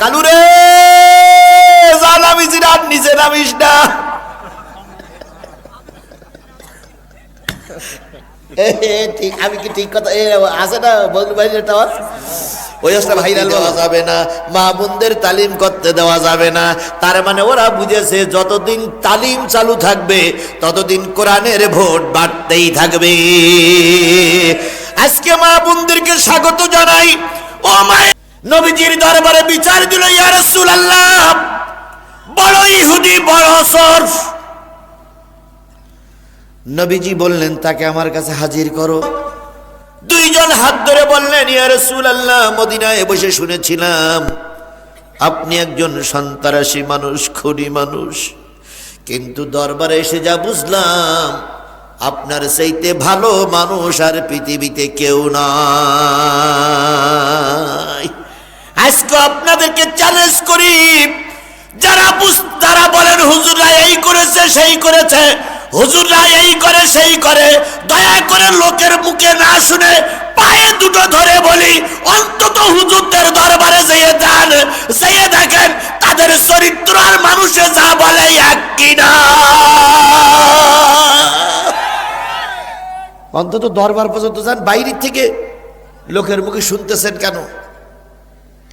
কালু রে যা নামিস রাত নিচে নামিস না। ঠিক, আমি কি ঠিক কথা আছে না বন্ধু ভাই? ওই আসলে ভাইরাল দেওয়া যাবে না, মা বোনদের তালিম করতে দেওয়া যাবে না। তার মানে ওরা বুঝেছে যতদিন তালিম চালু থাকবে ততদিন কোরআনের ভোট বাড়তেই থাকবে। আজকে মা বোনদেরকে স্বাগত জানাই। ও মা, নবীজির দরবারে বিচার দিল, ইয়া রাসূলুল্লাহ বড় ইহুদি বড় অসর। নবীজি বললেন তাকে আমার কাছে হাজির করো। দুইজন হাত ধরে বললেন, ইয়া রাসূলুল্লাহ মদিনায় বসে শুনেছিলাম আপনি একজন সন্ত্রাসী মানুষ, খুনি মানুষ, কিন্তু দরবারে এসে যা বুঝলাম আপনার চাইতে ভালো মানুষ আর পৃথিবীতে কেউ নাই। আজকে আপনাদেরকে চ্যালেঞ্জ করি, যারা বলেন হুজুররা এই করেছে সেই করেছে, হুজুররা এই করে সেই করে, দয়া করে লোকের মুখে না শুনে পায়ে দুটো ধরে বলি, অন্তত হুজুরদের দরবারে যেয়ে যান, যেয়ে দেখেন তাদের চরিত্র আর মানুষে যা বলে এক কিনা। অন্তত দরবার পর্যন্ত যান, বাইরের থেকে লোকের মুখে শুনতেছেন কেন?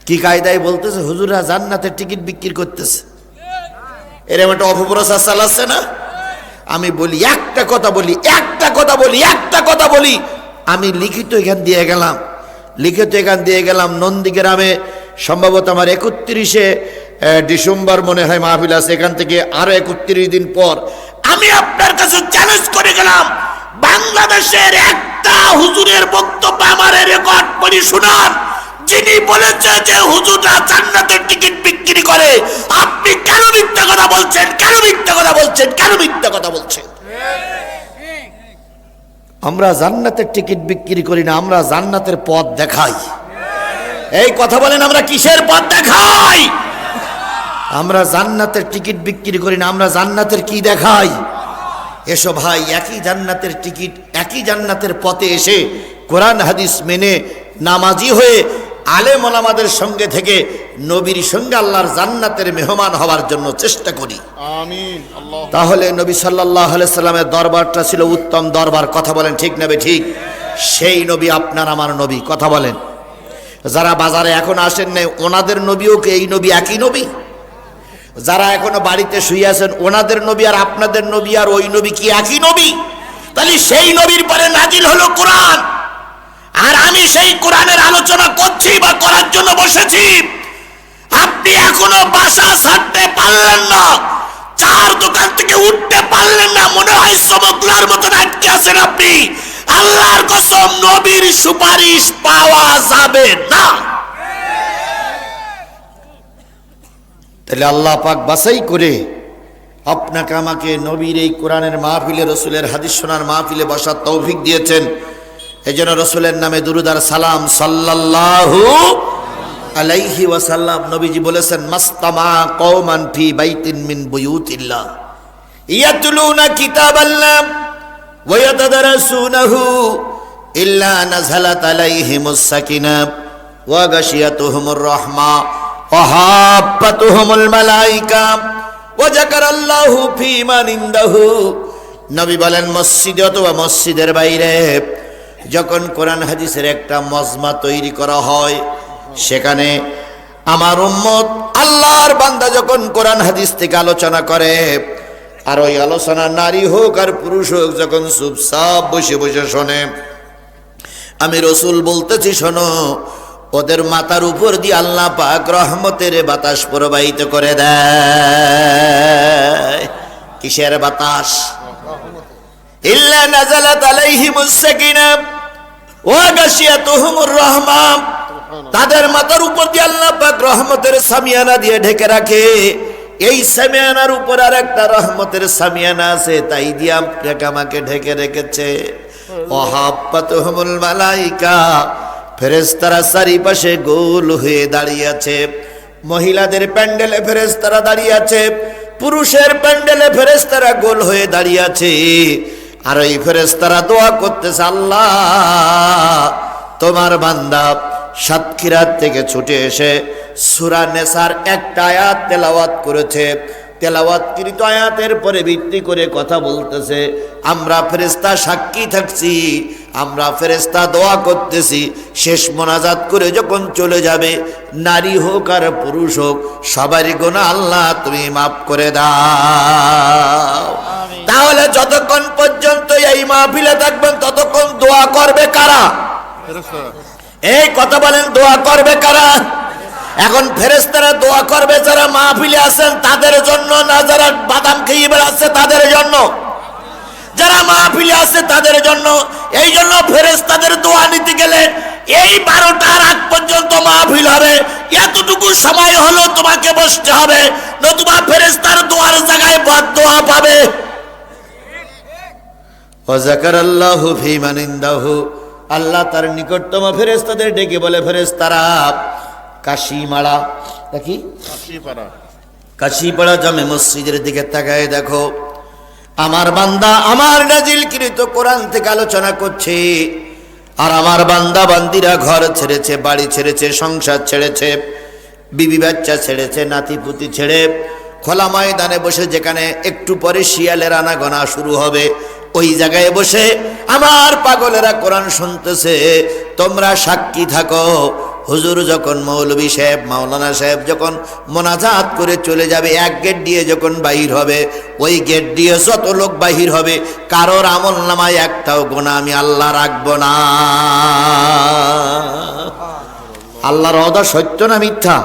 কি কায়দায় বলতেছে হুজুররা জান্নাতের টিকিট বিক্রি করতেছে, এরকম একটা অপপ্রচার চালাচ্ছে না? আমি বলি একটা কথা বলি, আমি লিখিত এখান দিয়ে গেলাম নন্দীগ্রামে, সম্ভবত আমার 31শে ডিসেম্বর মনে হয় মাহফিল আছে, এখান থেকে আরো 31 দিন পর আমি আপনার কাছে চ্যালেঞ্জ করে গেলাম, বাংলাদেশের একটা হুজুরের বক্তব্য আমার রেকর্ড করে শোনান, যিনি বলেছে যে হুজুররা জান্নাতের টিকিট বিক্রি করে। আপনি কেন মিথ্যা কথা বলছেন? আমরা জান্নাতের টিকিট বিক্রি করি না, আমরা জান্নাতের পথ দেখাই। এই কথা বলেন, আমরা কিসের পথ দেখাই? আমরা জান্নাতের টিকিট বিক্রি করি না, আমরা জান্নাতের কি দেখাই? এসো ভাই, একই জান্নাতের টিকিট, একই জান্নাতের পথে এসে কোরআন হাদিস মেনে নামাজি হয়ে আলেম ওলামাদের সঙ্গে থেকে নবীর সঙ্গে আল্লাহর জান্নাতের মেহমান হওয়ার জন্য চেষ্টা করি। আমিন। তাহলে নবী সাল্লাল্লাহু আলাইহি সাল্লামের দরবারটা ছিল উত্তম দরবার। কথা বলেন ঠিক না ঠিক? সেই নবী আপনার আমার নবী। কথা বলেন। যারা বাজারে এখন আসেন নাই, ওনাদের নবীও কি এই নবী একই নবী? যারা এখনো বাড়িতে শুয়ে আছেন, ওনাদের নবী আর আপনাদের নবী আর ওই নবী কি একই নবী? তাহলে সেই নবীর পরে নাজিল হলো কোরআন, আর আমি সেই কোরআনের আলোচনা করছি বা করার জন্য বসেছি। আপনি এখনো বাসা ছাড়তে পারলেন না, চার দোকান থেকে উঠতে পারলেন না, মনে হয় সমগ্রার মতন আটকে আছেন আপনি। আল্লাহর কসম, নবীর সুপারিশ পাওয়া যাবে না। তাহলে আল্লাহ পাক বাছাই করে আপনাকে আমাকে নবীর এই কোরআনের মাহফিলে, রসুলের হাদিস শোনার মাহফিলে বসার তৌফিক দিয়েছেন। এই জন্য রসুলের নামে দুরূদ আর সালাম সাল্লাল্লাহু আলাইহি ওয়াসাল্লাম। নবীজি বলেছেন, মাস্তামা কওমান ফি বাইতিন মিন বুয়ুতিল্লাহ ইয়াতলুনা কিতাবাল্লাহ ওয়া ইয়াতাদারাসুনাহু ইল্লা নাযালাত আলাইহিমুস সাকিনাহ ওয়া গাশিয়াতুহুমুর রাহমা ওয়া হাফাতুহুমুল মালায়েকা ওয়া যাকারাল্লাহু ফি মান ইনদাহু। নবী বলেন, মসজিদে অথবা মসজিদের বাইরে যখন কোরআন হাদিসের একটা মজমা তৈরি করা হয়, সেখানে আমার উম্মত আল্লাহর বান্দা যখন কোরআন হাদিস থেকে আলোচনা করে, আর ওই আলোচনা নারী হোক আর পুরুষ হোক যখন চুপচাপ বসে বসে শোনে, আমি রসুল বলতেছি শোনো, ওদের মাথার উপর দিয়ে আল্লাহ পাক রহমতের বাতাস প্রবাহিত করে দেয়। কিসের বাতাস? ইল্লা নাযালাত আলাইহিমুস সাকিনাহ ওয়া গাশিয়াতুহুমুর রাহমা। তাদের মাথার উপর দিয়ে আল্লাহ পাক রহমতের সামিয়ানা দিয়ে ঢেকে রাখে। এই সামিয়ানার উপর আর একটা রহমতের সামিয়ানা আছে, তাই দিয়ে আপনাকে আমাকে ঢেকে রেখেছে। ওয়া হাফাতুহুমুল মালায়েকা, ফেরেশতারা চারিপাশে গোল হয়ে দাঁড়িয়ে আছে। মহিলাদের প্যান্ডেলে ফেরেশতারা দাঁড়িয়ে আছে, পুরুষের প্যান্ডেলে ফেরেশতারা গোল হয়ে দাঁড়িয়ে আছে। আর ওই ফেরেশতারা দোয়া করতেছে, আল্লাহ তোমার বান্দা সাতক্ষীরাত থেকে ছুটে এসে সূরা নেসার একটা আয়াত তেলাওয়াত করেছে। তেলাওয়াতকৃত আয়াতের পরে ভিত্তি করে কথা বলতেছে। আমরা ফেরেশতা সাক্ষী থাকছি, আমরা ফেরেশতা দোয়া করতেছি, শেষ মোনাজাত করে যখন চলে যাবে, নারী হোক আর পুরুষ হোক, সবারই গুনাহ আল্লাহ তুমি মাফ করে দাও। তাহলে যতক্ষণ পর্যন্ত এই মাহফিলে থাকবেন ততক্ষণ দোয়া করবে কারা? এই কথা বলেন, দোয়া করবে কারা? এখন ফেরেশতারা দোয়া করবে যারা মাহফিলে আছেন তাদের জন্য, না যারা বাদাম খেয়ে বেড়াচ্ছে তাদের জন্য? যারা মাহফিলে আছে তাদের জন্য। এই জন্য ফেরেশতাদের দোয়া নিতে গেলে এই 12টার আগ পর্যন্ত মাহফিল হবে, এতটুকু সময় হলো তোমাকে বসতে হবে, নতুবা ফেরেশতার দোয়ার জায়গায় বদদোয়া পাবে। ওয়া যাকারাল্লাহু ফী মান ইনদাহু, আল্লাহ তার নিকটতম ফেরেশতাদের ডেকে বলে, ফেরেশতারা কাশিমারা, দেখি কাশিপাড়া জামে মসজিদের দিকে তাকায় দেখো, আমার বান্দা আমার নাজিলকৃত কোরআন থেকে আলোচনা করছে, আর আমার বান্দা বান্দিরা ঘর ছেড়েছে, বাড়ি ছেড়েছে, সংসার ছেড়েছে, বিবি বাচ্চা ছেড়েছে, নাতিপুতি ছেড়ে খোলা ময়দানে বসে, যেখানে একটু পরে শিয়ালের আনাগোনা শুরু হবে, ওই জায়গায় বসে আমার পাগলেরা কোরআন শুনতেছে। তোমরা সাক্ষী থাকো, হুজুর যখন মৌলভী সাহেব মাওলানা সাহেব যখন মোনাজাত করে চলে যাবে, এক গেট দিয়ে যখন বাহির হবে, ওই গেট দিয়ে যত লোক বাহির হবে, কারোর আমল নামায় একটাও গুনাহ আমি আল্লাহ রাখবো না। আল্লাহর ওয়াদা সত্য না মিথ্যা?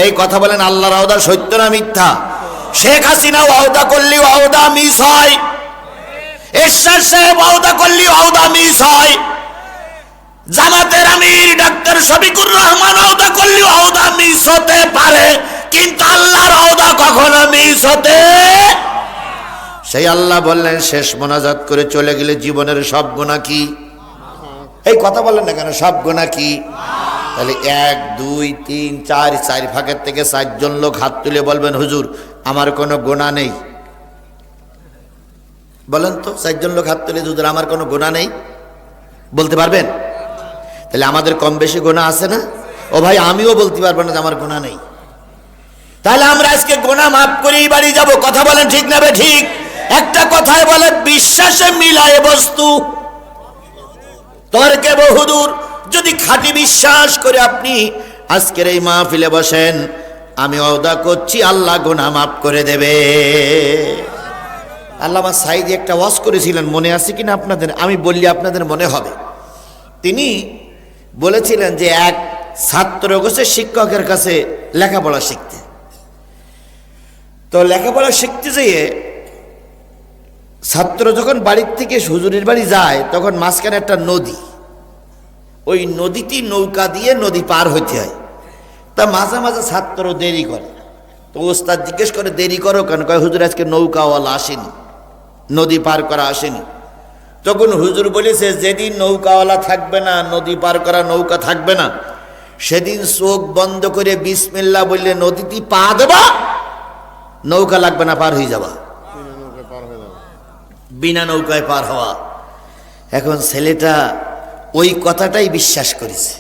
এই কথা বলেন, আল্লাহর ওয়াদা সত্য না মিথ্যা? শেখ হাসিনা ওয়াদা করলে ওয়াদা মিস হয়, এরশাদ সাহেব ওয়াদা করলে ওয়াদা মিস হয়, জামাতের আমির ডাক্তার শফিকুর রহমান ওয়াদা করলে ওয়াদা মিস হতে পারে, কিন্তু আল্লাহর ওয়াদা কখনো মিস হতে। সেই আল্লাহ বললেন শেষ মোনাজাত করে চলে গেলে জীবনের সব গুনাহ কি? এই কথা বলেন না কেন, সব গুনাহ কি? তাহলে 1 2 3 4 4 ভাগের থেকে 4 জন লোক হাত তুলে বলবেন, হুজুর আমার কোনো গুনাহ নেই। বলেন তো, 4 জন লোক হাত তুলে, হুজুর আমার কোনো গুনাহ নেই, বলতে পারবেন? তাহলে আমাদের কম বেশি গুনাহ আছে না? ও ভাই, আমিও বলতে পারবো না যে আমার গুনাহ নেই। তাহলে আমরা আজকে গুনাহ মাফ করেই বাড়ি যাব। কথা বলেন ঠিক না বে ঠিক? একটা কথায় বলে, বিশ্বাসে মিলায় বস্তু তর্কে বহুদূর। যদি খাঁটি বিশ্বাস করে আপনি আজকের এই মাহফিলে বসেন, আমি ওয়াদা করছি আল্লাহ গুনাহ মাফ করে দেবে। আল্লামা সাঈদী একটা ওয়াজ করেছিলেন, মনে আছে কিনা আপনাদের? আমি বললি আপনাদের মনে হবে। তিনি বলেছিলেন যে এক ছাত্র গেছে শিক্ষকের কাছে লেখাপড়া শিখতে। তো লেখাপড়া শিখতে যেয়ে ছাত্র যখন বাড়ির থেকে হুজুরের বাড়ি যায়, তখন মাঝখানে একটা নদী, ওই নদীটি নৌকা দিয়ে নদী পার হইতে হয়। তা মাঝে মাঝে ছাত্র দেরি করে। তো ওস্তাদ জিজ্ঞেস করে, দেরি করো কেন? কয়, হুজুর আজকে নৌকাওয়ালা আসেনি, নদী পার করা আসেনি। তখন হুজুর বলেছে, যেদিন নৌকাওয়ালা থাকবে না, নদী পার করা নৌকা থাকবে না, সেদিন চোখ বন্ধ করে বিসমিল্লাহ বললে নদীটি পা দেবা, নৌকা লাগবে না, পার হয়ে যাবা, বিনা নৌকায় পার হওয়া। এখন ছেলেটা ওই কথাটাই বিশ্বাস করেছে,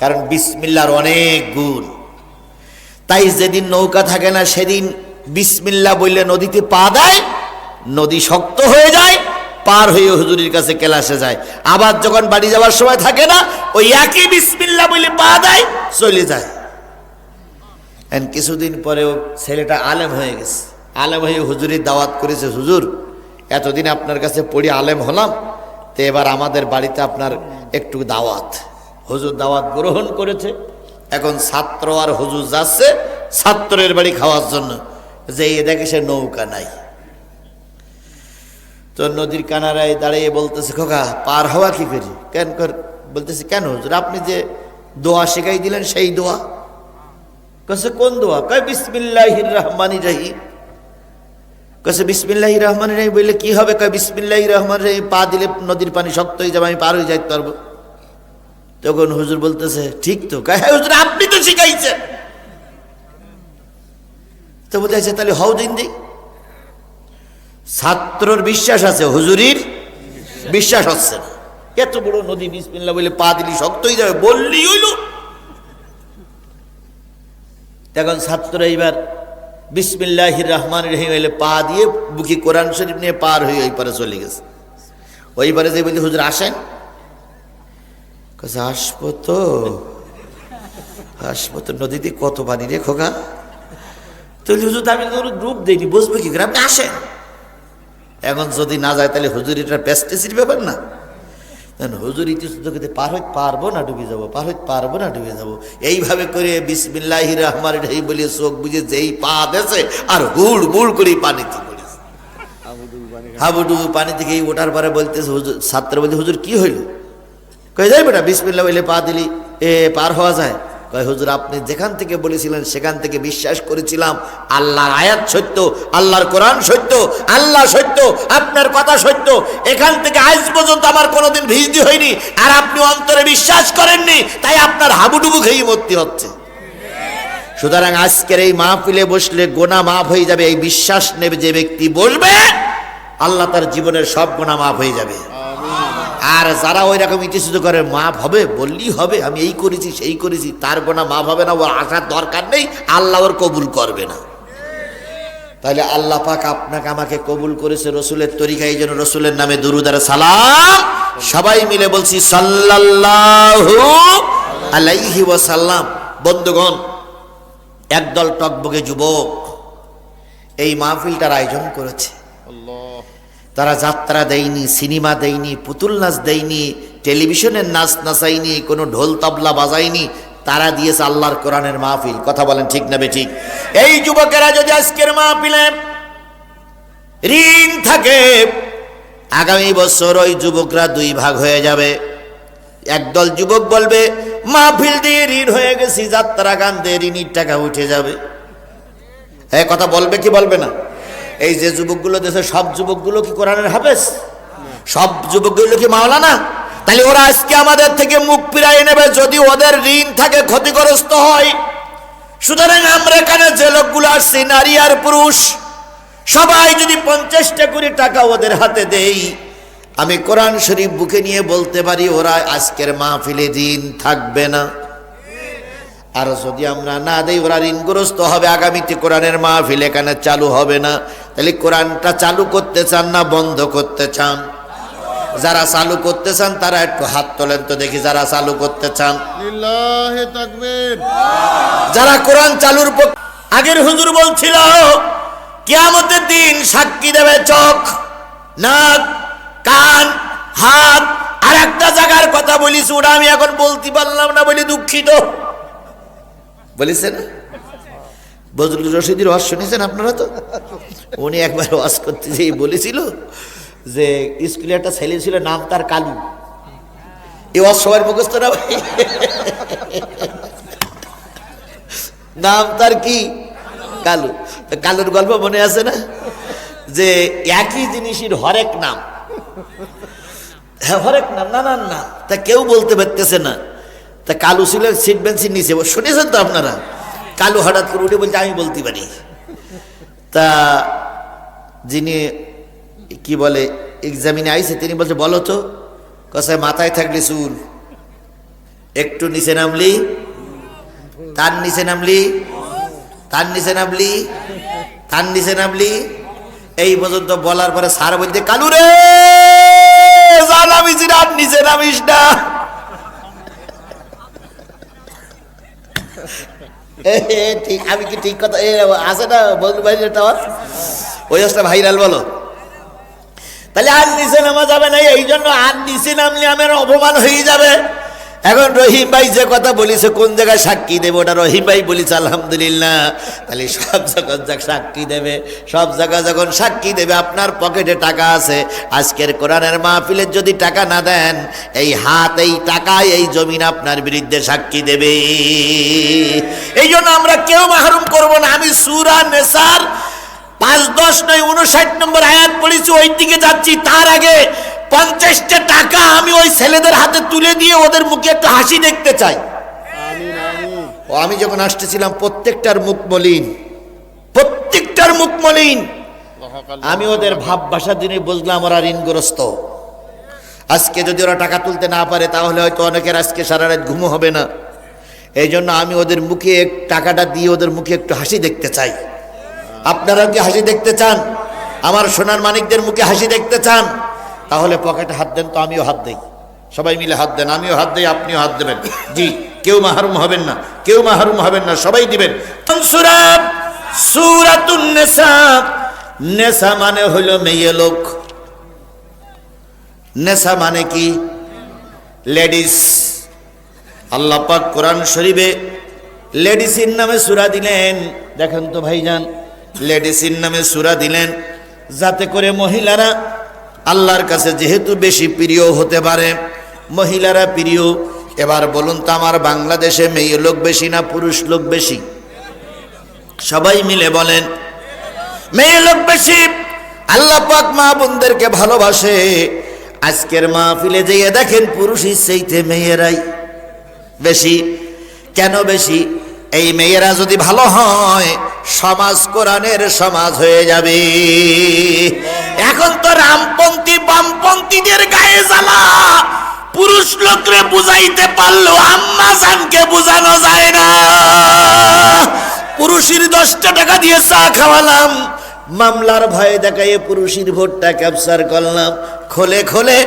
কারণ বিসমিল্লাহর অনেক গুণ। তাই যেদিন নৌকা থাকে না, সেদিন বিসমিল্লাহ বললে নদীতে পা দেয়, নদী শক্ত হয়ে যায়, পার হয়ে হুজুরের কাছে ক্লাসে যায়। আবার যখন বাড়ি যাওয়ার সময় থাকে না, ওই একই বিসমিল্লাহ বলে পা দেয়, চলে যায়। কিছুদিন পরে ছেলেটা আলেম হয়ে গেছে। আলেম হয়ে হুজুরের দাওয়াত করেছে, হুজুর এতদিন আপনার কাছে পড়ি আলেম হলাম, তো এবার আমাদের বাড়িতে আপনার একটু দাওয়াত। হুজুর দাওয়াত গ্রহণ করেছে। এখন ছাত্র আর হুজুর যাচ্ছে ছাত্রের বাড়ি খাওয়ার জন্য, যে দেখে সে নৌকা নাই। তো নদীর কানারায় দাঁড়িয়ে বলতেছে, খোকা পার হওয়া কি করি? কেন বলতেছে, কেন হুজুর আপনি যে দোয়া শিখাই দিলেন সেই দোয়া? কাছে কোন দোয়া? কয় বিসমিল্লাহির রহমানির রহিম। কাছে বিসমিল্লাহির রহমানির রহিম বললে কি হবে? কয় বিসমিল্লাহির রহমানির রহিম পা দিলে নদীর পানি শক্ত হয়ে যাবে, আমি পার হয়ে যাইতে পারবো। তখন হুজুর বলতেছে, ঠিক তো। কয় হ্যাঁ হুজুর, আপনি তো শিখাইছেন। তো বলতেছে, তাহলে হও দিন দিই। ছাত্রর বিশ্বাস আছে, হুজুরির বিশ্বাস হচ্ছে না। এত বড় নদী বিসমিল্লাহ বলে পা দিলি শক্ত হয়ে যাবে, বললি হইল। তখন ছাত্ররা এইবার বিসমিল্লাহির রহমানির রহিম এলে পা দিয়ে বুকি কোরআন শরীফ নিয়ে পার হয়ে ওই পারে চলে গেছে। ওই পারে যে বলতে হুজুর আসেন, আসবো তো নদীতে কত পানি রে খোকা, তাহলে হুজুর আমি ডুব দিইনি, বসবো কি করে, আপনি আসেন। এখন যদি না যায় তাহলে হুজুর এটা প্রেস্টিজের ব্যাপার না। হুজুর ইতিহাস পার হইতে পারবো না ডুবে যাবো, পার হইতে পারবো না ডুবে যাবো, এইভাবে করে বিসমিল্লাহির রহমানির রহিম বলে চোখ বুঝে যেই পা দেছে আর হুড় বুড় করে পানিতে পড়েছে, হাবুডুবু পানি থেকে ওঠার পরে বলতেছে হুজুর, ছাত্র বলতে হুজুর কি হইল, কয়ে যাই বেটা বিসমিল্লাহ বলে পা দিলি পার হওয়া যায়। কয় হুজুর আপনি যেখান থেকে বলেছিলেন সেখান থেকে বিশ্বাস করেছিলাম আল্লাহর আয়াত সত্য, আল্লাহর কোরআন সত্য, আল্লাহ সত্য, আপনার কথা সত্য, এখান থেকে আজ পর্যন্ত আমার কোনোদিন ভিজদি হয়নি, আর আপনি অন্তরে বিশ্বাস করেননি, তাই আপনার হাবুডুবু খেয়ে মরতে হচ্ছে। সুতরাং আজকের এই মাহফিলে বসলে গোনা মাফ হয়ে যাবে, এই বিশ্বাস নেবে যে ব্যক্তি বলবে আল্লাহ তার জীবনের সব গোনা মাফ হয়ে যাবে। আর যারা ওই রকম ইতিশুদ্ধ করে মাফ হবে বললেই হবে, আমি এই করেছি সেই করেছি, তার গোনা মাফ হবে না, ওর আসার দরকার নেই, আল্লাহ ওর কবুল করবে না। তাহলে আল্লাহ পাক আপনাকে আমাকে কবুল করেছে রসুলের তরিকা, এই জন্য রসুলের নামে দুরূদ আর সালাম সবাই মিলে বলছি সাল্লাল্লাহু আলাইহি ওয়াসাল্লাম। বন্ধুগণ, একদল টকবকে যুবক এই মাহফিলটার আয়োজন করেছে। তারা যাত্রা দেয়নি, সিনেমা দেয়নি, পুতুল নাচ দেয়নি, টেলিভিশনের নাচ নাচাইনি, কোনো ঢোল তবলা বাজায়নি, তারা দিয়েছে আল্লাহর কোরআনের মাহফিল। কথা বলেন ঠিক না বেঠিক? এই যুবকেরা যদি আজকের মাহফিলে ঋণ থাকে, আগামী বছর ওই যুবকরা দুই ভাগ হয়ে যাবে। একদল যুবক বলবে মাহফিল দিয়ে ঋণ হয়ে গেছি, যাত্রা গান দিয়ে ঋণের টাকা উঠে যাবে। হ্যাঁ, কথা বলবে কি বলবে না? এই যে যুবকগুলো দেশে, সব যুবকগুলো কি কোরআনের হাফেজ? সব যুবকগুলো কি মাওলানা? তাহলে ওরা আজকে আমাদের থেকে মুখ ফিরাইয়ে নেবে যদি ওদের ঋণ থাকে, ক্ষতিগ্রস্ত হয়। সুতরাং আমরা এখানে যে লোকগুলো আসছি, নারী আর পুরুষ, সবাই যদি 50টা করে টাকা ওদের হাতে দেই, আমি কোরআন শরীফ বুকে নিয়ে বলতে পারি ওরা আজকের মাহফিলে ঋণ থাকবে না। আর যদি আমরা না দেই, ওরা ঋণগ্রস্ত হবে, আগামীতে কোরআনের মাহফিল এখানে চালু হবে না। তাহলে কোরআনটা চালু করতে চান না বন্ধ করতে চান? যারা চালু করতে চান তারা একটু হাত তোলেন তো দেখি, যারা চালু করতে চান। লিল্লাহি তাকবীর। যারা কোরআন চালুর আগের হুজুর বলছিল কিয়ামতের দিন সাক্ষী দেবে চোখ, নাক, কান, হাত। আর একটা জায়গার কথা বলিস, ওটা আমি এখন বলতে পারলাম না বলি দুঃখিত। বলেছেন বজলুর রশিদির ওয়াজ শুনেছেন আপনারা তো? উনি একবার ওয়াজ করতে যেই বলেছিল যে স্কুলে একটা ছেলে ছিল, নাম তার কালু। এই ওয়াজ সবার মুখস্থ না ভাই? নাম তার কি? কালু। কালুর গল্প মনে আছে না? যে একই জিনিসের হরেক নাম, হ্যাঁ হরেক নাম, নানান নাম, তা কেউ বলতে পারতেছে না। তা কালু ছিল সিট বেঞ্চের নিচে, শুনেছেন তো আপনারা? কালু হঠাৎ করে উঠে বলছে আমি বলতে পারি। তা যিনি কি বলে এক্সামিনে আইছে তিনি বলছে বলো তো, কসায় মাথায় থাকলে চুল, একটু নিচে নামলি, তার নিচে নামলি, তার নিচে নামলি, তার নিচে নামলি, এই পর্যন্ত বলার পরে স্যার বলতে কালু রে নামিস না, নিচে নামিস না। ঠিক, আমি কি ঠিক কথা আছে না? বলতে পারি ওই ভাইরাল বলো। তাহলে আর নিচে নামা যাবে না, এই জন্য আর নিচে নামলে আমার অপমান হয়ে যাবে। এখন রহিম ভাই যে কথা বলিছে, কোন জায়গায় সাক্ষী দেবে ওটা রহিম ভাই বলিছে আলহামদুলিল্লাহ। তাহলে সব জায়গায় সাক্ষী দেবে, সব জায়গায় যখন সাক্ষী দেবে, আপনার পকেটে টাকা আছে, আজকের কোরআনের মাহফিলের যদি টাকা না দেন, এই হাত, এই টাকা, এই জমিন আপনার বিরুদ্ধে সাক্ষী দেবে। এই জন্য আমরা কেউ মাহরুম করব না। আমি সূরা নেসার 5-10 নয় 59 নম্বর আয়াত পড়েছি, ওই দিকে যাচ্ছি। তার আগে 50টা টাকা আমি ওই ছেলেদের হাতে তুলে দিয়ে ওদের মুখে একটা হাসি দেখতে চাই। ও আমি যখন আসতেছিলাম প্রত্যেকটার মুখ মলিন, প্রত্যেকটার মুখ মলিন। আমি ওদের ভাব ভাষা দিনে বুঝলাম ওরা ঋণগ্রস্ত। আজকে যদি ওরা টাকা তুলতে না পারে তাহলে হয়তো অনেকের আজকে সারা রাত ঘুমও হবে না। এই জন্য আমি ওদের মুখে টাকাটা দিয়ে ওদের মুখে একটু হাসি দেখতে চাই। আপনারা কি হাসি দেখতে চান? আমার সোনার মানিকদের মুখে হাসি দেখতে চান? তাহলে পকেটে হাত দেন তো, আমিও হাত দেই। সবাই মিলে হাত দেন, আমিও হাত দেই, আপনিও হাত দেবেন। জি, কেউ মাহরুম হবেন না, কেউ মাহরুম হবেন না, সবাই দিবেন। সূরাতুন নিসা, নেশা মানে হলো মেয়ে লোক। নেশা মানে কি? লেডিস। আল্লাহ পাক কোরআন শরীফে লেডিসের নামে সূরা দিলেন। দেখেন তো ভাইজান, লেডিসের নামে সূরা দিলেন যাতে করে মহিলারা আল্লাহর কাছে যেহেতু বেশি প্রিয় হতে পারে, মহিলারা প্রিয়। এবার বলুন তো, আমার বাংলাদেশে মেয়ে লোক বেশি না পুরুষ লোক বেশি? সবাই মিলে বলেন, মেয়ে লোক বেশি। আল্লাহ পাক মা বোনদেরকে ভালোবাসে। আজকের মাহফিলে যেয়ে দেখেন পুরুষের চাইতে মেয়েরাই বেশি। কেন বেশি? এই মেয়েরা যদি ভালো হয়, সমাজ কোরআনের সমাজ হয়ে যাবে। এখন তো রামপন্থী বামপন্থীদের গায়ে জ্বালা। পুরুষ লোকরে বুঝাইতে পারলো আম্মা জানকে বোঝানো যায় না। পুরুষের 10টা টাকা দিয়ে চা খাওয়ালাম, মামলার ভয়ে দেখাইয়ে পুরুষের ভোটটা ক্যাপচার করলাম। খোলে খোলে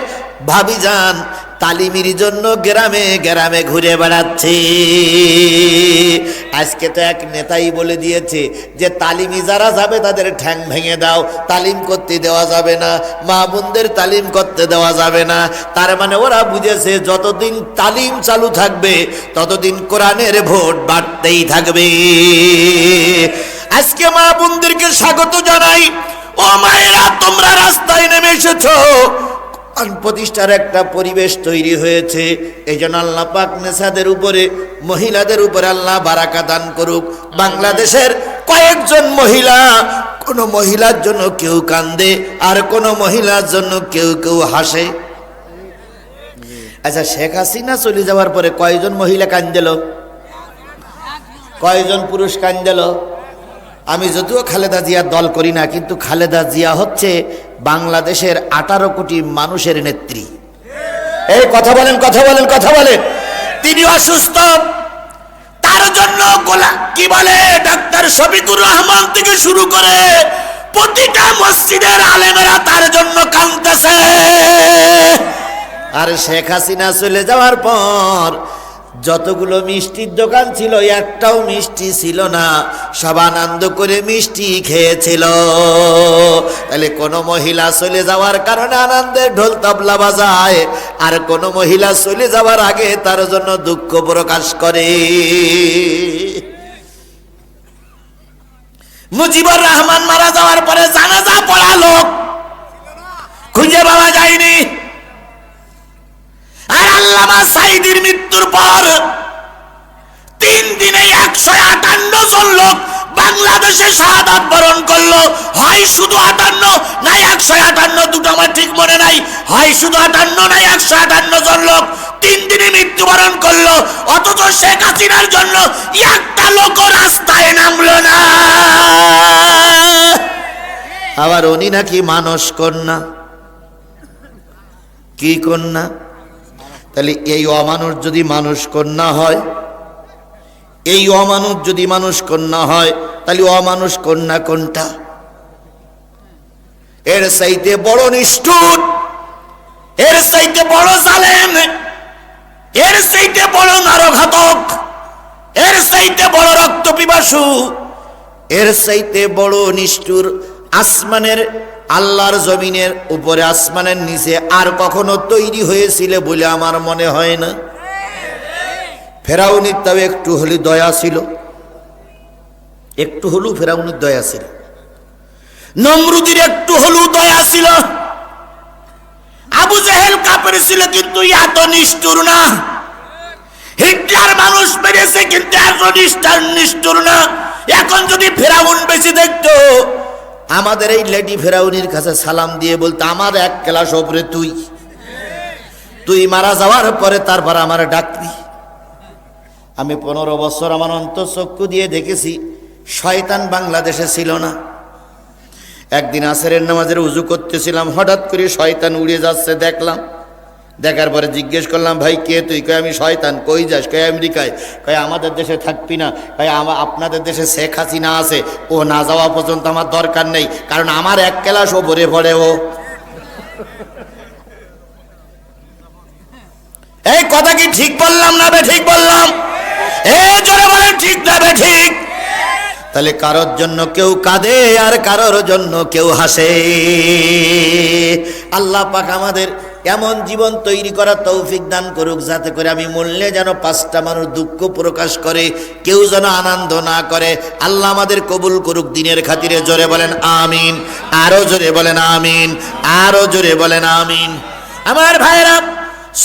ভাবি যান তালিমির জন্য গ্রামে গ্রামে ঘুরে বেড়াচ্ছে। আজকে তো এক নেতাই বলে দিয়েছে যে তালিমি যারা যাবে তাদের ঠ্যাং ভেঙে দাও, তালিম করতে দেওয়া যাবে না, মা বোনদের তালিম করতে দেওয়া যাবে না। তার মানে ওরা বুঝেছে যতদিন তালিম চালু থাকবে ততদিন কোরআনের ভোট বাড়তেই থাকবে। আজকে মা বোনদেরকে স্বাগত জানাই। ও মায়েরা, তোমরা রাস্তায় নেমে এসেছো, প্রতিষ্ঠার একটা পরিবেশ তৈরি হয়েছে। এই জন্য আল্লাহ পাক নেশাদের উপরে, মহিলাদের উপরে আল্লাহ বারাকা দান করুক। বাংলাদেশের কয়েকজন মহিলা, কোন মহিলার জন্য কেউ কান্দে আর কোন মহিলার জন্য কেউ কেউ হাসে। আচ্ছা, শেখ হাসিনা চলে যাওয়ার পরে কয়জন মহিলা কান্দেল? কয়জন পুরুষ কান্দেল? আমি যদিও খালেদা জিয়ার দল করি না, কিন্তু খালেদা জিয়া হচ্ছে বাংলাদেশের 18 কোটি মানুষের নেত্রী। এই কথা বলেন, কথা বলেন, কথা বলেন। তিনি অসুস্থ, তার জন্য কি বলে ডাক্তার শফিকুর রহমান থেকে শুরু করে প্রতিটা মসজিদের আলেমেরা তার জন্য কাঁদতেছে। আর শেখ হাসিনা চলে যাওয়ার পর যতগুলো মিষ্টির দোকান ছিল একটাও মিষ্টি ছিল না, সব আনন্দ করে মিষ্টি খেয়েছিল। তাহলে কোন মহিলা চলে যাওয়ার কারণে আনন্দের ঢোল তবলা বাজায়, আর কোন মহিলা চলে যাওয়ার আগে তার জন্য দুঃখ প্রকাশ করে। মুজিবুর রহমান মারা যাওয়ার পরে জানাজা পড়া লোক খুঁজে পাওয়া যায়নি। আর আল্লামা সাঈদীর মৃত্যুর পর 3 দিনে 158 জন লোক বাংলাদেশে শাহাদাত বরণ করলো। হয় শুধু 58 না 158, দুটো আমার ঠিক মনে নাই। হয় শুধু 58 না 158 জন লোক 3 দিনে মৃত্যুবরণ করলো। অথচ শেখ হাসিনার জন্য একটা লোক রাস্তায় নামলো না। আবার উনি নাকি মানস কন্যা। কি কন্যা? তাহলে এই অমানুষ যদি মানুষ কন্যা হয়, এই অমানুষ যদি মানুষ কন্যা হয়, তাহলে অমানুষ কন্যা কোনটা? এর চাইতে বড় নিষ্ঠুর, এর চাইতে বড় জালেম, এর চাইতে বড় নরঘাতক, এর চাইতে বড় রক্ত পিপাসু, এর চাইতে বড় নিষ্ঠুর আসমানের, আল্লাহর জমিনের উপরে, আসমানের নিচে আর কখনো তৈরি হয়েছিল বলে আমার মনে হয় না। ফেরাউনের তাও একটু হলে দয়া ছিল, একটু হলেও ফেরাউনের দয়া ছিল। নমরুদের একটু হলেও দয়া ছিল। আবু জেহেল কাফের ছিল কিন্তু এত নিষ্ঠুর না। হিটলার মানুষ মেরেছে কিন্তু এত নিষ্ঠুর না। এখন যদি ফেরাউন বেশি দেখতো, আমাদের এই লেডি ফেরাউনির কাছে সালাম দিয়ে বলতো, আমার 1 ক্লাস ওপরে তুই মারা যাওয়ার পরে তারপর আমার ডাকবি। আমি 15 বছর আমার অন্তঃচক্ষু দিয়ে দেখেছি শয়তান বাংলাদেশে ছিল না। একদিন আসরের নামাজের উজু করতেছিলাম, হঠাৎ করে শয়তান উড়ে যাচ্ছে দেখলাম। দেখার পরে জিজ্ঞেস করলাম, ভাই কে তুই? কয় আমি শয়তান। কই যাস? কয় আমেরিকায়। কয় আমাদের দেশে থাকবি না। কয় আপনাদের দেশে শেখ হাসিনা আছে, ও না যাওয়া পর্যন্ত আমার দরকার নেই, কারণ আমার এক ক্লাস ও ভরে পড়ে ও। এই কথা কি ঠিক বললাম না বে ঠিক বললাম? জোরে বলেন ঠিক না বে ঠিক? তাহলে কারোর জন্য কেউ কাঁদে আর কারোর জন্য কেউ হাসে। আল্লাহ পাক আমাদের এমন জীবন তৈরি করার তৌফিক দান করুক, যাতে করে আমি মরলে যেন 5টা মানুষ দুঃখ প্রকাশ করে, কেউ যেন আনন্দ না করে। আল্লাহ আমাদের কবুল করুক দিনের খাতিরে। জোরে বলেন আমিন। আরো জোরে বলেন আমিন। আরো জোরে বলেন আমিন। আমার ভাইরা,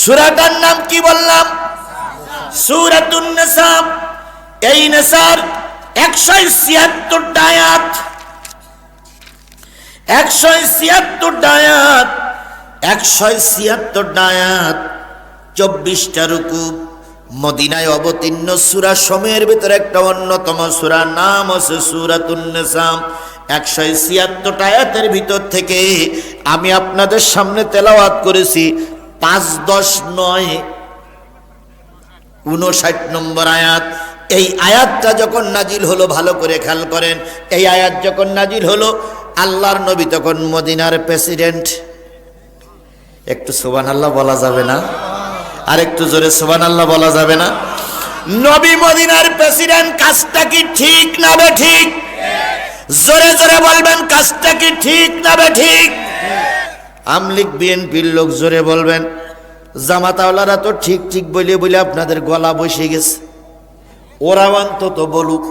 সূরাটার নাম কি বললাম? সূরাতুন নিসা। এই নিসার 176 আয়াত, 176 আয়াত, 176 আয়াত, 24টা রুকু। মদিনায় অবতীর্ণ সূরা সময়ের ভিতরে একটা অন্যতম সূরা, নাম হচ্ছে সূরাতুন নিসা। 176 আয়াতের ভিতর থেকে আমি আপনাদের সামনে তেলাওয়াত করেছি 5, 10, 9, 59 নম্বর আয়াত। এই আয়াতটা যখন নাজিল হলো, ভালো করে খেয়াল করেন, এই আয়াত যখন নাজিল হলো, আল্লাহর নবী তখন মদিনার প্রেসিডেন্ট। একটু সুবহানাল্লাহ বলা যাবে না? আর একটু জোরে সুবহানাল্লাহ বলা যাবে না? নবী মদিনার প্রেসিডেন্ট। কাজটা কি ঠিক না বে ঠিক? জোরে জোরে বলবেন, কাজটা কি ঠিক না বে ঠিক? আমলিগ বিএনপির লোক জোরে বলবেন। জামাতাওয়ালারা তো ঠিক ঠিক বলে বলে আপনাদের গলা বসে গেছে, ওরা অন্তত বলুক।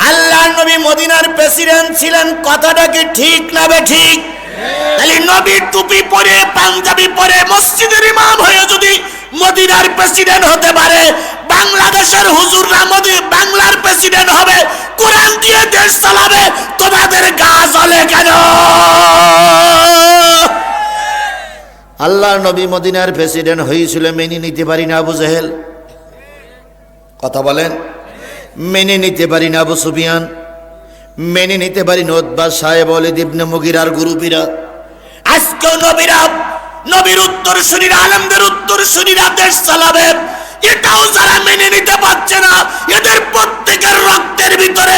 আল্লাহর নবী মদিনার প্রেসিডেন্ট ছিলেন, কথাটা কি ঠিক না বে ঠিক? তাহলে নবী টুপি পরে, পাঞ্জাবি পরে, মসজিদের ইমাম হয়ে যদি মদিনার প্রেসিডেন্ট হতে পারে, বাংলাদেশের হুজুররা বাংলার প্রেসিডেন্ট হবে, কোরআন দিয়ে দেশ চালাবে, তোমাদের গা জ্বলে কেন? আল্লাহর নবী মদিনার প্রেসিডেন্ট হয়েছিল, মেনে নিতে পারি না আবু জেহেল। কথা বলেন। মেনে নিতে পারি না আবু সুফিয়ান, মেনে নিতে পারি না উতবা সাহেব, ওয়ালিদ ইবনে মুগিরার গ্রুপীরা। আজকেও নবীর উত্তরসূরিরা, আলেমদের উত্তরসূরিরা দেশ চালাবে, এটাও যারা মেনে নিতে পারছে না, এদের প্রত্যেকের রক্তের ভিতরে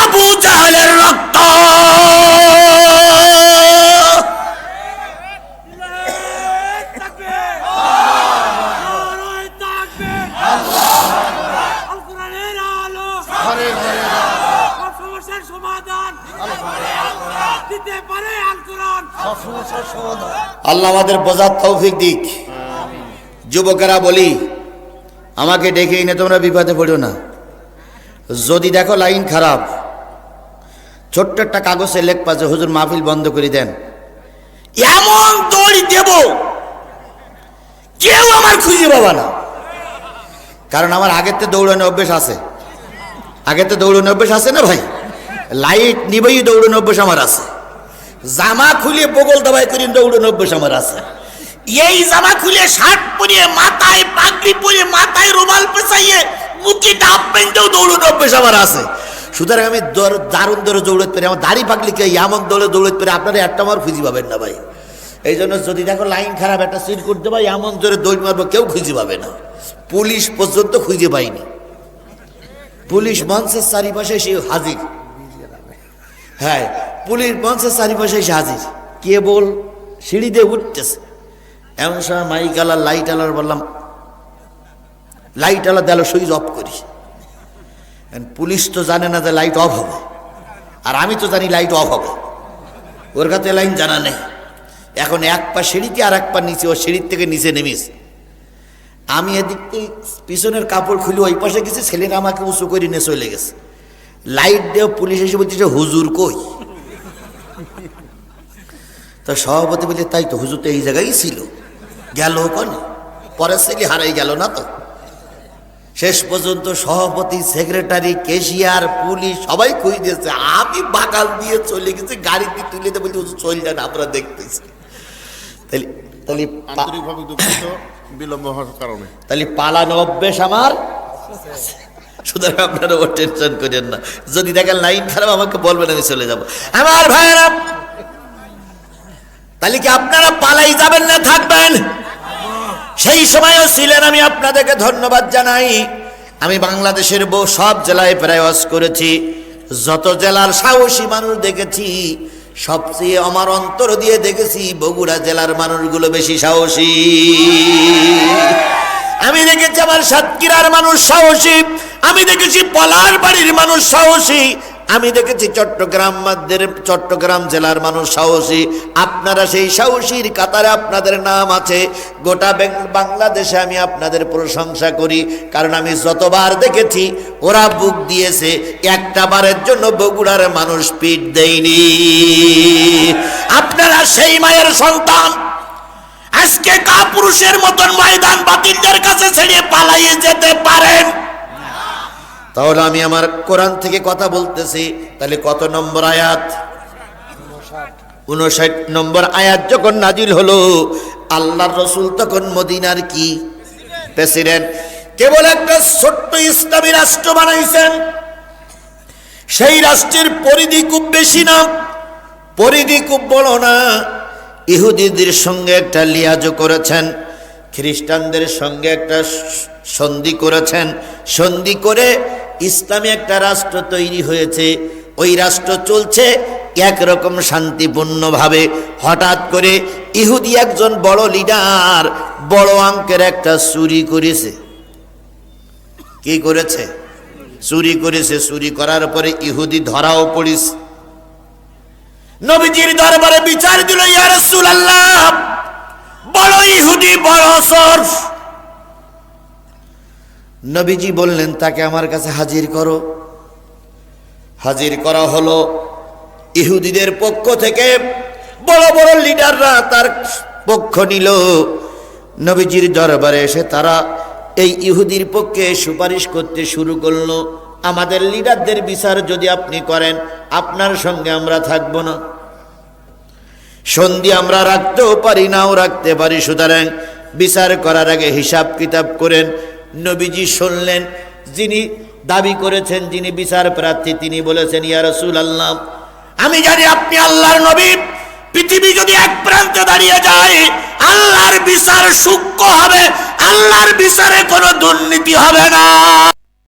আবু জাহেলের রক্ত। আল্লাহ আমাদের বোঝার তৌফিক দিক। যুবকেরা বলি, আমাকে ডেকে এনে তোমরা বিপদে পড়ো না। যদি দেখো লাইন খারাপ, ছোট্ট একটা কাগজে লেখবা যে হুজুর মাহফিল বন্ধ করে দেন, এমন দড়ি দেব কেউ আমার খুঁজে পাবা না। কারণ আমার আগের তো দৌড়ানো অভ্যেস আছে, আগের তো দৌড়ানো অভ্যেস আছে না ভাই? লাইট নিবেই দৌড়ানো অভ্যেস আমার আছে, জামা খুলে বগল দাবাই করে দৌড়ানো অভ্যেস আমার আছে। এই জামা খুলে শার্ট পরিয়ে, মাথায় পাগড়ি পরিয়ে, মাথায় রুমাল পেঁচাইয়ে, মুখে ডাব পেন্টেও দৌড়ানো অভ্যেস আমার আছে। সুতরাং আমি দারুণ দৌড়ে দৌড়তে পারি। আমার দাড়ি পাগলিকে এমন দৌড়তে পারি, আপনারা একটা আমার খুঁজে পাবেন না ভাই। এই জন্য যদি দেখো লাইন খারাপ, একটা সিট করতে পারি, এমন জোরে দৌড় মারবো কেউ খুঁজে পাবে না। পুলিশ পর্যন্ত খুঁজে পাইনি। পুলিশ মঞ্চের চারিপাশে এসে হাজির। হ্যাঁ, পুলিশ মঞ্চের চারিপাশে এসে হাজির। কে বল সিঁড়ি দিয়ে উঠতেছে, এমন সময় মাইক আলার, লাইট আলার বললাম, লাইট আলা দিল, সুইচ অফ করি। পুলিশ তো জানে না যে লাইট অফ হবে, আর আমি তো জানি লাইট অফ হবে, ওর কাছে লাইন জানা নেই। এখন এক পা সিঁড়িতে আর এক পা নিচে, ও সিঁড়ির থেকে নিচে নেমিস। আমি এদিক থেকে পিছনের কাপড় খুলে ওই পাশে গেছি, ছেলেরা আমাকে উঁচু করে নিয়ে চলে গেছে। লাইট দিয়ে পুলিশ এসে বলছে হুজুর কই? তো সভাপতি বলছে তাই তো, হুজুর তো এই জায়গায় ছিল, গেল কনে? পরের ছেলে হারাই গেল না তো? শেষ পর্যন্ত সভাপতি, সেক্রেটারি, ক্যাশিয়ার, পুলিশ সবাই খুঁজে দিয়েছে। আমি বাগাল দিয়ে চলে গেছি, গাড়িতে তুলে দিয়ে বলছি হুজুর চলে যান, আমরা দেখতেছি। তাহলে আন্তরিকভাবে দুঃখিত বিলম্ব হওয়ার কারণে। তাহলে পালানো অভ্যেস আমার, সুতরাং আপনারা ও টেনশন করেন না। যদি দেখেন লাইন খারাপ আমাকে বলবেন, আমি চলে যাব। আমার ভাইয়েরা, তাহলে কি আপনারা পালাই যাবেন না থাকবেন? সেই সময়ও ছিলেন। আমি আপনাদেরকে ধন্যবাদ জানাই। আমি বাংলাদেশের সব জেলায় প্রায় ওয়াজ করেছি, যত জেলার সাহসী মানুষ দেখেছি, সবচেয়ে আমার অন্তর দিয়ে দেখেছি বগুড়া জেলার মানুষগুলো বেশি সাহসী। আমি দেখেছি আমার সাতক্ষীরার মানুষ সাহসী, আমি দেখেছি পলার বাড়ির মানুষ সাহসী, আমি দেখেছি চট্টগ্রাম জেলার মানুষ সাহসী। আপনারা সেই সাহসীর কাতারে আপনাদের নাম আছে। গোটা বাংলাদেশে আমি আপনাদের প্রশংসা করি, কারণ আমি যতবার দেখেছি ওরা বুক দিয়েছে, একটা বারের জন্য বগুড়ার মানুষ পিঠ দেয়নি। আপনারা সেই মায়ের সন্তান। আজকে কাপুরুষের মতন ময়দান বাতিলদের কাছে ছেড়ে পালাইয়ে যেতে পারেন? তাহলে আমি আমার কোরআন থেকে কথা বলতেছি। তাহলে কত নম্বর আয়াত? 59 নম্বর আয়াত যখন নাজিল হলো, আল্লাহর রাসূল তখন মদিনার কি প্রেসিডেন্ট, কেবল একটা ছোট্ট ইসলামী রাষ্ট্র বানাইছেন। সেই রাষ্ট্রের পরিধি খুব বেশি না, পরিধি খুব বড় না। ইহুদিদের সঙ্গে একটা লিয়াজো করেছেন, খ্রিস্টানদের সঙ্গে একটা সন্ধি করেছেন। সন্ধি করে ইসলামী একটা রাষ্ট্র তৈরি হয়েছে। ওই রাষ্ট্র চলছে একরকম শান্তিপূর্ণভাবে। হঠাৎ করে ইহুদি একজন বড় লিডার বড় অঙ্কের একটা চুরি করেছে। কি করেছে? চুরি করেছে। চুরি করার পরে ইহুদি ধরাও পড়িস। নবীজির দরবারে বিচার দিল, ইয়া রাসূলুল্লাহ, বড় ইহুদি বড় চোর। নবীজি বললেন, তাকে আমার কাছে হাজির করো। হাজির করা হলো। ইহুদিদের পক্ষ থেকে বড় বড় লিডাররা তার পক্ষ নিল। নবীজির দরবারে এসে তারা এই ইহুদির পক্ষে সুপারিশ করতে শুরু করলো, আমাদের লিডারদের বিচার যদি আপনি করেন, আপনার সঙ্গে আমরা থাকবো না। সন্ধি আমরা রাখতেও পারি, নাও রাখতে পারি, সুতরাং বিচার করার আগে হিসাব কিতাব করেন। নবীজি শুনলেন, যিনি দাবি করেছেন, যিনি বিচার প্রার্থী, তিনি বলেছেন, ইয়া রাসূলুল্লাহ, আমি জানি আপনি আল্লাহর নবী। পৃথিবী যদি এক প্রান্তে দাঁড়িয়ে যায়, আল্লাহর বিচার সূক্ষ্ম হবে, আল্লাহর বিচারে কোনো দুর্নীতি হবে না।